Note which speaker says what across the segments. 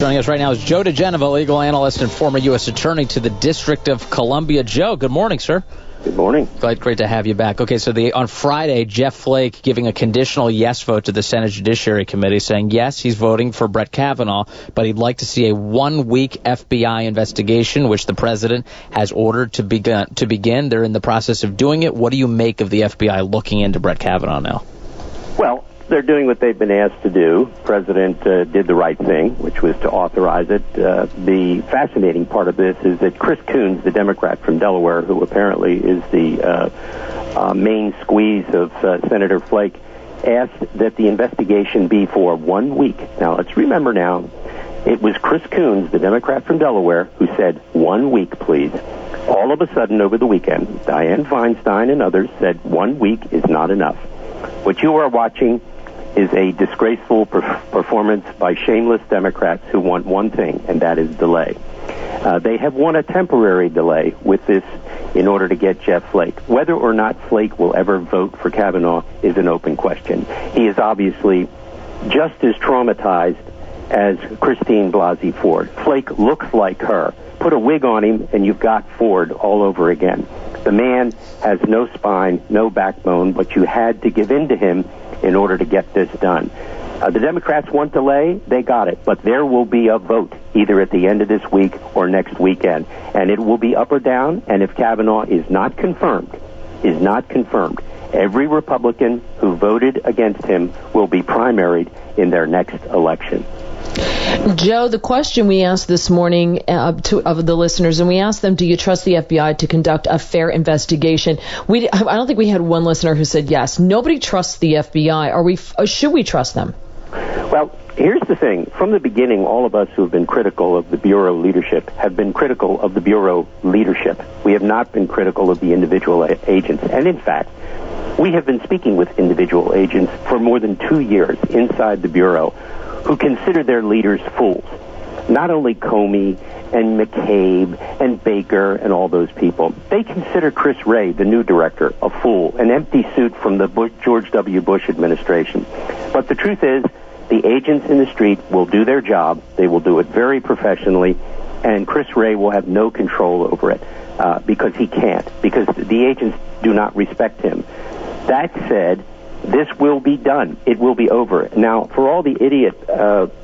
Speaker 1: Joining us right now is Joe diGenova, legal analyst and former U.S. attorney to the District of Columbia. Joe, good morning, sir.
Speaker 2: Good morning.
Speaker 1: Great to have you back. Okay, so on Friday, Jeff Flake giving a conditional yes vote to the Senate Judiciary Committee, saying yes, he's voting for Brett Kavanaugh, but he'd like to see a one-week FBI investigation, which the president has ordered to begin. They're in the process of doing it. What do you make of the FBI looking into Brett Kavanaugh now?
Speaker 2: Well, they're doing what they've been asked to do. The president did the right thing, which was to authorize it. The fascinating part of this is that Chris Coons, the Democrat from Delaware, who apparently is the main squeeze of Senator Flake, asked that the investigation be for 1 week. Now, let's remember now, it was Chris Coons, the Democrat from Delaware, who said 1 week, please. All of a sudden, over the weekend, Dianne Feinstein and others said 1 week is not enough. What you are watching is a disgraceful performance by shameless Democrats who want one thing, and that is delay. They have won a temporary delay with this in order to get Jeff Flake. Whether or not Flake will ever vote for Kavanaugh is an open question. He is obviously just as traumatized as Christine Blasey Ford. Flake looks like her. Put a wig on him, and you've got Ford all over again. The man has no spine, no backbone, but you had to give in to him in order to get this done. The Democrats want delay. They got it. But there will be a vote either at the end of this week or next weekend. And it will be up or down. And if Kavanaugh is not confirmed, every Republican who voted against him will be primaried in their next election.
Speaker 3: Joe, the question we asked this morning of the listeners, and we asked them, do you trust the FBI to conduct a fair investigation? I don't think we had one listener who said yes. Nobody trusts the FBI. Should we trust them?
Speaker 2: Well, here's the thing. From the beginning, all of us who have been critical of the Bureau leadership have been critical of the Bureau leadership. We have not been critical of the individual agents. And in fact, we have been speaking with individual agents for more than 2 years inside the Bureau who consider their leaders fools. Not only Comey and McCabe and Baker and all those people. They consider Chris Wray, the new director, a fool, an empty suit from the George W. Bush administration. But the truth is, the agents in the street will do their job. They will do it very professionally, and Chris Wray will have no control over it because he can't, because the agents do not respect him. That said, this will be done. It will be over. Now, for all the idiot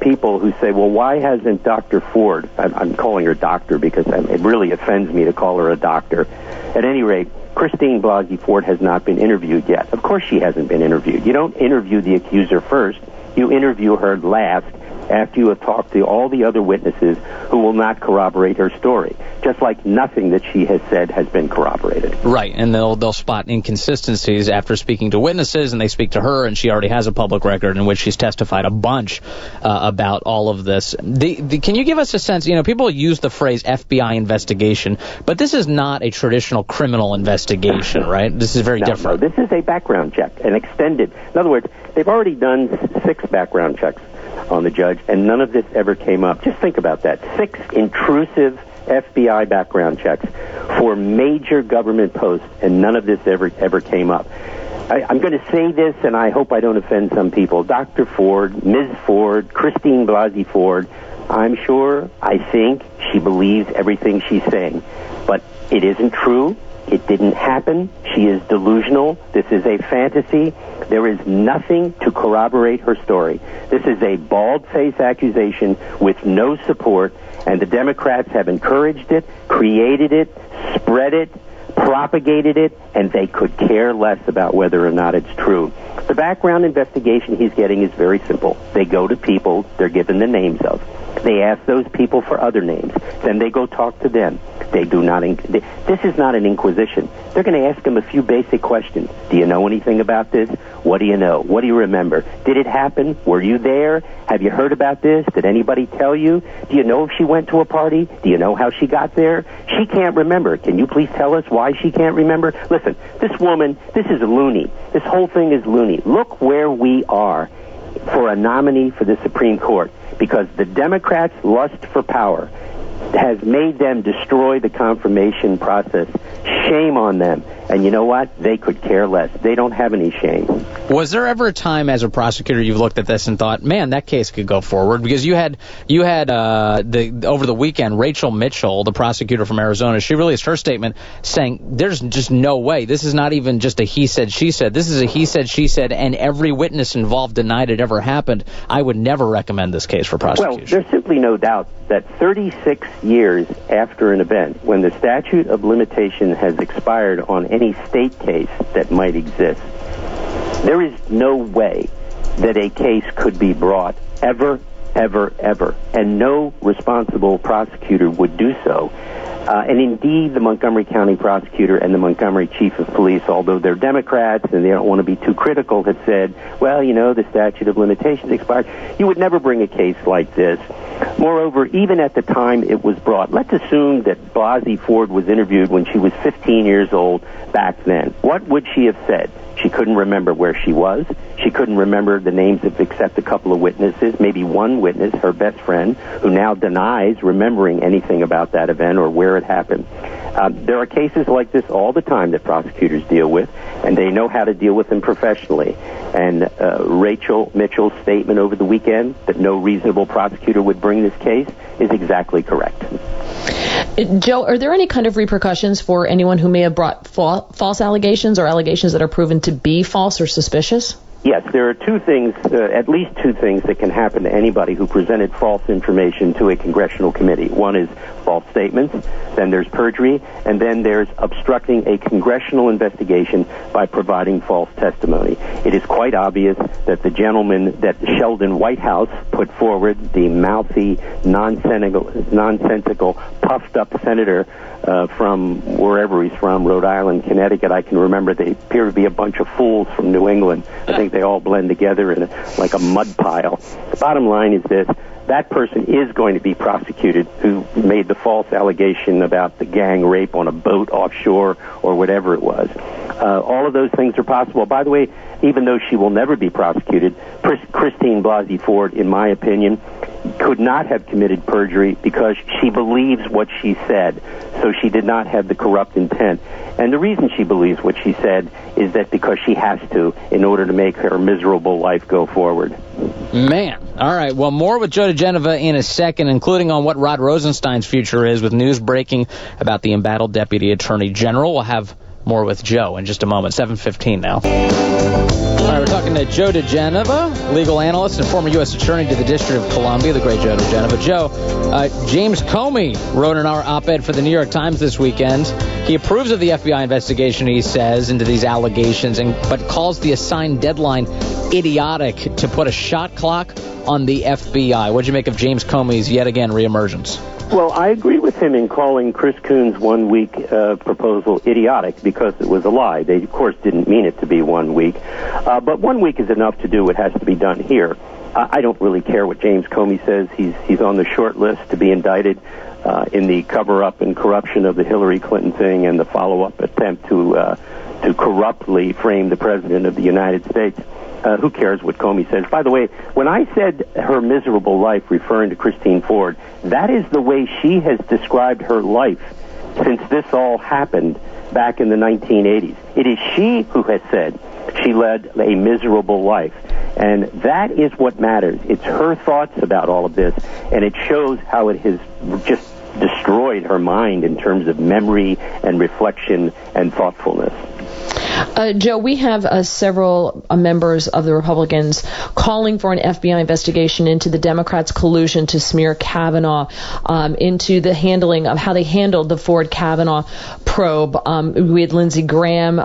Speaker 2: people who say, well, why hasn't Dr. Ford, I'm calling her doctor because it really offends me to call her a doctor. At any rate, Christine Blasey Ford has not been interviewed yet. Of course she hasn't been interviewed. You don't interview the accuser first. You interview her last after you have talked to all the other witnesses who will not corroborate her story, just like nothing that she has said has been corroborated.
Speaker 1: Right, and they'll spot inconsistencies after speaking to witnesses, and they speak to her, and she already has a public record in which she's testified a bunch about all of this. Can you give us a sense, people use the phrase FBI investigation, but this is not a traditional criminal investigation, right? This is very different.
Speaker 2: No, this is a background check, an extended. In other words, they've already done 6 background checks on the judge, and none of this ever came up. Just think about that. 6 intrusive FBI background checks for major government posts, and none of this ever came up. I'm going to say this, and I hope I don't offend some people. Dr. Ford, Ms. Ford, Christine Blasey Ford, I think she believes everything she's saying. But it isn't true. It didn't happen. She is delusional. This is a fantasy. There is nothing to corroborate her story. This is a bald-faced accusation with no support, and the Democrats have encouraged it, created it, spread it, propagated it, and they could care less about whether or not it's true. The background investigation he's getting is very simple. They go to people they're given the names of. They ask those people for other names. Then they go talk to them. They do not. This is not an inquisition. They're going to ask them a few basic questions. Do you know anything about this? What do you know? What do you remember? Did it happen? Were you there? Have you heard about this? Did anybody tell you? Do you know if she went to a party? Do you know how she got there? She can't remember. Can you please tell us why she can't remember? Listen, this woman, this is loony. This whole thing is loony. Look where we are for a nominee for the Supreme Court, because the Democrats' lust for power has made them destroy the confirmation process. Shame on them. And you know what? They could care less. They don't have any shame.
Speaker 1: Was there ever a time as a prosecutor you've looked at this and thought, man, that case could go forward? Because you had over the weekend, Rachel Mitchell, the prosecutor from Arizona, she released her statement saying there's just no way. This is not even just a he said, she said. This is a he said, she said, and every witness involved denied it ever happened. I would never recommend this case for prosecution.
Speaker 2: Well, there's simply no doubt that 36 years after an event, when the statute of limitation has expired on any state case that might exist, there is no way that a case could be brought ever, and no responsible prosecutor would do so. And indeed, the Montgomery County prosecutor and the Montgomery chief of police, although they're Democrats and they don't want to be too critical, have said, well, you know, the statute of limitations expired. You would never bring a case like this. Moreover, even at the time it was brought, let's assume that Blasey Ford was interviewed when she was 15 years old back then. What would she have said? She couldn't remember where she was. She couldn't remember the names of except a couple of witnesses, maybe one witness, her best friend, who now denies remembering anything about that event or where it happened. There are cases like this all the time that prosecutors deal with, and they know how to deal with them professionally. And Rachel Mitchell's statement over the weekend that no reasonable prosecutor would bring this case is exactly correct.
Speaker 3: Joe, are there any kind of repercussions for anyone who may have brought false allegations or allegations that are proven to be false or suspicious?
Speaker 2: Yes, there are two things, at least two things that can happen to anybody who presented false information to a congressional committee. One is false statements, then there's perjury, and then there's obstructing a congressional investigation by providing false testimony. It is quite obvious that the gentleman that Sheldon Whitehouse put forward, the mouthy, nonsensical, puffed-up senator from wherever he's from, Rhode Island, Connecticut, I can remember they appear to be a bunch of fools from New England. I think they all blend together in like a mud pile. The bottom line is this. That person is going to be prosecuted who made the false allegation about the gang rape on a boat offshore or whatever it was. All of those things are possible. By the way, even though she will never be prosecuted, Christine Blasey Ford, in my opinion, could not have committed perjury because she believes what she said, so she did not have the corrupt intent. And the reason she believes what she said is that because she has to in order to make her miserable life go forward.
Speaker 1: Man. All right. Well, more with Joe diGenova in a second, including on what Rod Rosenstein's future is, with news breaking about the embattled Deputy Attorney General. We'll have more with Joe in just a moment. 7:15 now. All right, we're talking to Joe diGenova, legal analyst and former U.S. Attorney to the District of Columbia, the great Joe diGenova. Joe, James Comey wrote an op-ed for the New York Times this weekend. He approves of the FBI investigation, he says, into these allegations, but calls the assigned deadline idiotic to put a shot clock on the FBI. What'd you make of James Comey's, yet again, reemergence?
Speaker 2: Well, I agree with him in calling Chris Coons' one-week proposal idiotic because it was a lie. They, of course, didn't mean it to be 1 week. But 1 week is enough to do what has to be done here. I don't really care what James Comey says. He's on the short list to be indicted in the cover-up and corruption of the Hillary Clinton thing and the follow-up attempt to corruptly frame the President of the United States. Who cares what Comey says? By the way, when I said her miserable life, referring to Christine Ford, that is the way she has described her life since this all happened back in the 1980s. It is she who has said she led a miserable life. And that is what matters. It's her thoughts about all of this, and it shows how it has just destroyed her mind in terms of memory and reflection and thoughtfulness.
Speaker 3: Joe, we have several members of the Republicans calling for an FBI investigation into the Democrats' collusion to smear Kavanaugh, into the handling of how they handled the Ford Kavanaugh probe. We had Lindsey Graham,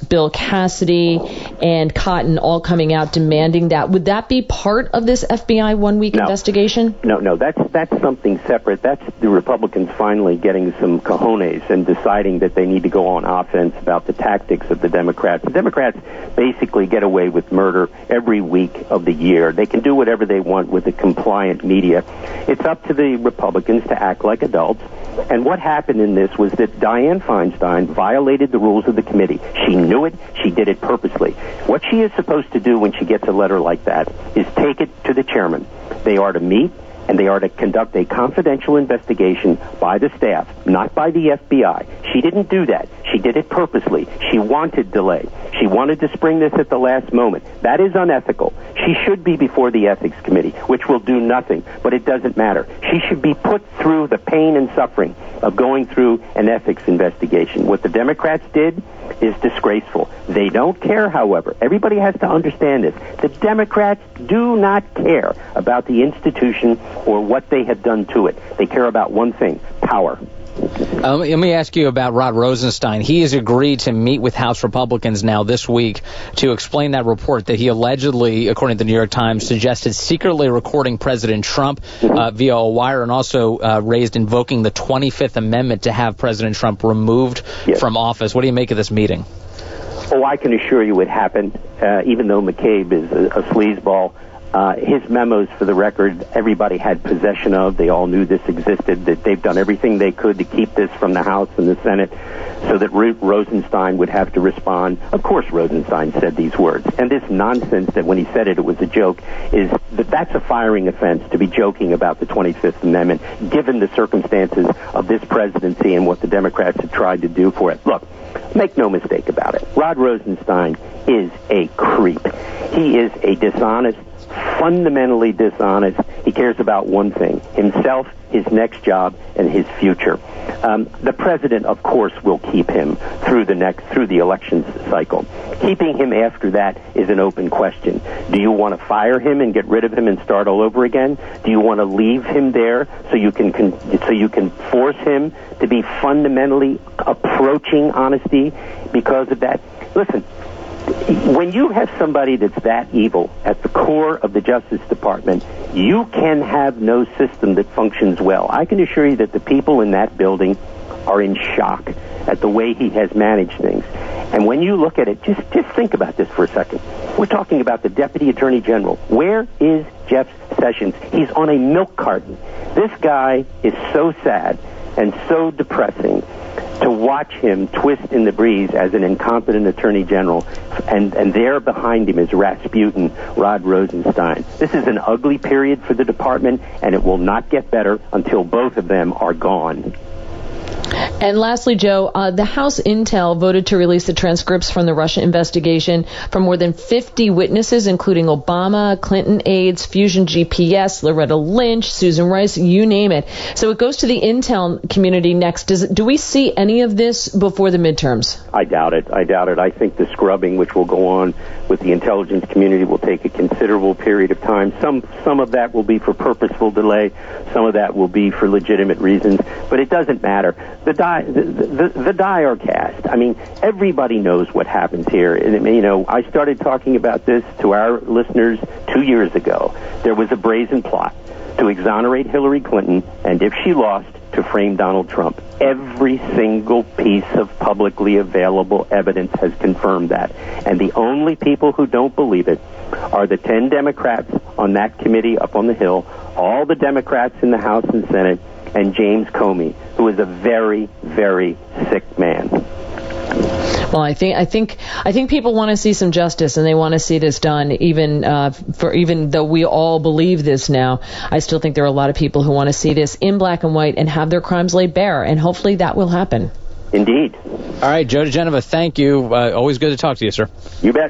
Speaker 3: Bill Cassidy, and Cotton all coming out demanding that. Would that be part of this FBI 1 week investigation? No, that's something separate. That's the Republicans finally getting some cojones and deciding that they need to go on offense about the tactics of the Democrats. The Democrats basically get away with murder every week of the year. They can do whatever they want with the compliant media. It's up to the Republicans to act like adults. And what happened in this was that Dianne Feinstein violated the rules of the committee. She knew it. She did it purposely. What she is supposed to do when she gets a letter like that is take it to the chairman. They are to meet.
Speaker 2: and they are to conduct a confidential investigation by the staff, not by the FBI. She didn't do that. She did it purposely. She wanted delay. She wanted to spring this at the last moment. That is unethical. She should be before the Ethics Committee, which will do nothing, but it doesn't matter. She should be put through the pain and suffering of going through an ethics investigation. What the Democrats did is disgraceful. They don't care, however. Everybody has to understand this. The Democrats do not care about the institution or what they have done to it. They care about one thing: power.
Speaker 1: Let me ask you about Rod Rosenstein. He has agreed to meet with House Republicans now this week to explain that report that he allegedly, according to the New York Times, suggested secretly recording President Trump via a wire, and also raised invoking the 25th Amendment to have President Trump removed from office. What do you make of this meeting?
Speaker 2: Oh, I can assure you it happened, even though McCabe is a sleazeball. His memos, for the record, everybody had possession of. They all knew this existed, that they've done everything they could to keep this from the House and the Senate so that Rosenstein would have to respond. Of course, Rosenstein said these words. And this nonsense that when he said it was a joke, is that's a firing offense to be joking about the 25th Amendment, given the circumstances of this presidency and what the Democrats have tried to do for it. Look, make no mistake about it. Rod Rosenstein is a creep. He is a dishonest, fundamentally dishonest. He cares about one thing: himself, his next job, and his future. The president, of course, will keep him through the election cycle. Keeping him after that is an open question. Do you want to fire him and get rid of him and start all over again? Do you want to leave him there so you can force him to be fundamentally approaching honesty because of that? Listen, when you have somebody that's that evil at the core of the Justice Department, you can have no system that functions well. I can assure you that the people in that building are in shock at the way he has managed things. And when you look at it, just think about this for a second. We're talking about the Deputy Attorney General. Where is Jeff Sessions? He's on a milk carton. This guy is so sad and so depressing to watch him twist in the breeze as an incompetent attorney general, and there behind him is Rasputin, Rod Rosenstein. This is an ugly period for the department, and it will not get better until both of them are gone.
Speaker 3: And lastly, Joe, the House Intel voted to release the transcripts from the Russia investigation from more than 50 witnesses, including Obama, Clinton aides, Fusion GPS, Loretta Lynch, Susan Rice, you name it. So it goes to the Intel community next. Do we see any of this before the midterms?
Speaker 2: I doubt it. I think the scrubbing, which will go on with the intelligence community, will take a considerable period of time. Some of that will be for purposeful delay. Some of that will be for legitimate reasons. But it doesn't matter. The die are cast. I mean, everybody knows what happens here. And, I started talking about this to our listeners 2 years ago. There was a brazen plot to exonerate Hillary Clinton, and if she lost, to frame Donald Trump. Every single piece of publicly available evidence has confirmed that. And the only people who don't believe it are the 10 Democrats on that committee up on the Hill, all the Democrats in the House and Senate, and James Comey, who is a very, very sick man.
Speaker 3: Well, I think people want to see some justice, and they want to see this done. Even though we all believe this now, I still think there are a lot of people who want to see this in black and white and have their crimes laid bare, and hopefully that will happen.
Speaker 2: Indeed.
Speaker 1: All right, Joe diGenova, thank you. Always good to talk to you, sir.
Speaker 2: You bet.